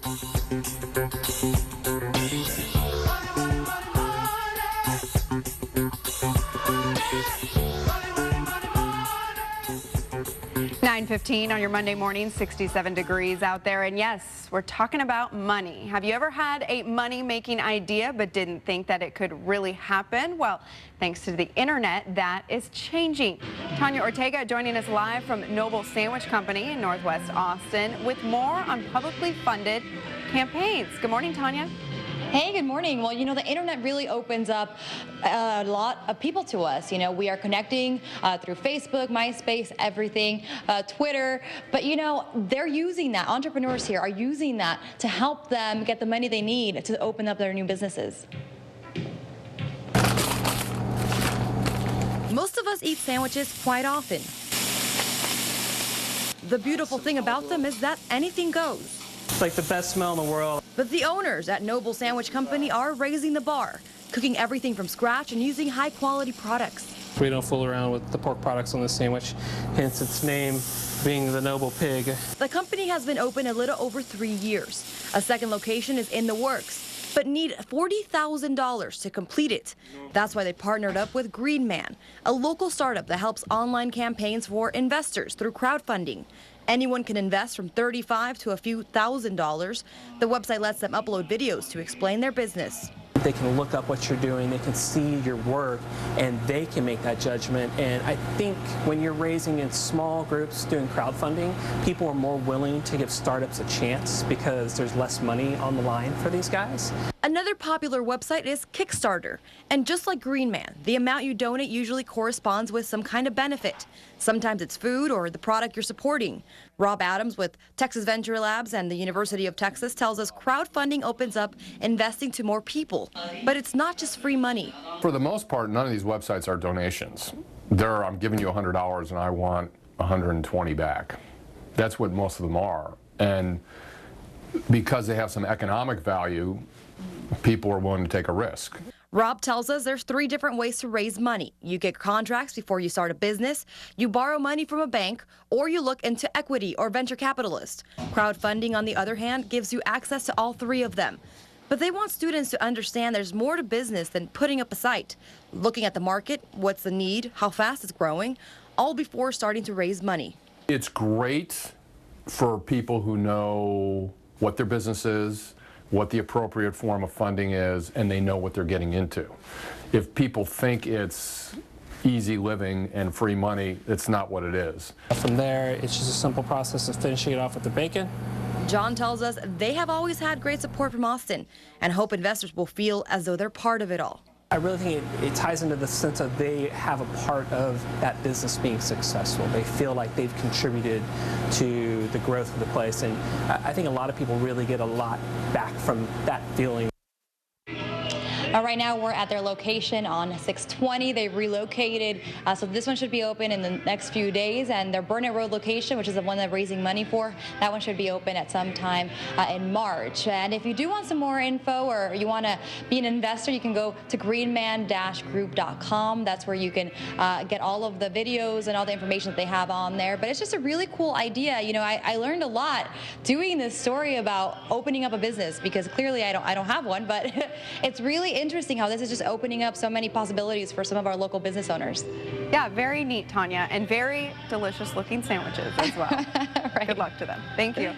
(9:15) on your Monday morning, 67 degrees out there. And yes, we're talking about money. Have you ever had a money-making idea but didn't think that it could really happen? Well, thanks to the internet, that is changing. Tanya Ortega joining us live from Noble Sandwich Company in Northwest Austin with more on publicly funded campaigns. Good morning, Tanya. Hey, good morning. Well, you know, the internet really opens up a lot of people to us. You know, we are connecting through Facebook, MySpace, everything, Twitter. But, you know, they're using that. Entrepreneurs here are using that to help them get the money they need to open up their new businesses. Most of us eat sandwiches quite often. The beautiful thing about them is that anything goes. It's like the best smell in the world. But the owners at Noble Sandwich Company are raising the bar, cooking everything from scratch and using high-quality products. We don't fool around with the pork products on the sandwich, hence its name being the Noble Pig. The company has been open a little over 3 years. A second location is in the works, but need $40,000 to complete it. That's why they partnered up with Green Man, a local startup that helps online campaigns for investors through crowdfunding. Anyone can invest from $35 to a few $1,000s. The website lets them upload videos to explain their business. They can look up what you're doing, they can see your work, and they can make that judgment. And I think when you're raising in small groups doing crowdfunding, people are more willing to give startups a chance because there's less money on the line for these guys. Another popular website is Kickstarter. And just like Green Man, the amount you donate usually corresponds with some kind of benefit. Sometimes it's food or the product you're supporting. Rob Adams with Texas Venture Labs and the University of Texas tells us crowdfunding opens up investing to more people. But it's not just free money. For the most part, none of these websites are donations. I'm giving you $100 and I want 120 back. That's what most of them are. And because they have some economic value, people are willing to take a risk. Rob tells us there's 3 different ways to raise money. You get contracts before you start a business, you borrow money from a bank, or you look into equity or venture capitalists. Crowdfunding, on the other hand, gives you access to all 3 of them. But they want students to understand there's more to business than putting up a site. Looking at the market, what's the need, how fast it's growing, all before starting to raise money. It's great for people who know what their business is, what the appropriate form of funding is, and they know what they're getting into. If people think it's easy living and free money, it's not what it is. From there, it's just a simple process of finishing it off with the bacon. John tells us they have always had great support from Austin and hope investors will feel as though they're part of it all. I really think it ties into the sense of they have a part of that business being successful. They feel like they've contributed to the growth of the place, and I think a lot of people really get a lot back from that feeling. Right now we're at their location on 620. They relocated, so this one should be open in the next few days. And their Burnett Road location, which is the one they're raising money for, that one should be open at some time in March. And if you do want some more info or you want to be an investor, you can go to greenman-group.com. That's where you can get all of the videos and all the information that they have on there. But it's just a really cool idea. You know, I learned a lot doing this story about opening up a business, because clearly I don't have one, but it's really interesting how this is just opening up so many possibilities for some of our local business owners. Yeah, very neat, Tanya, and very delicious looking sandwiches as well. Right. Good luck to them. Thank you.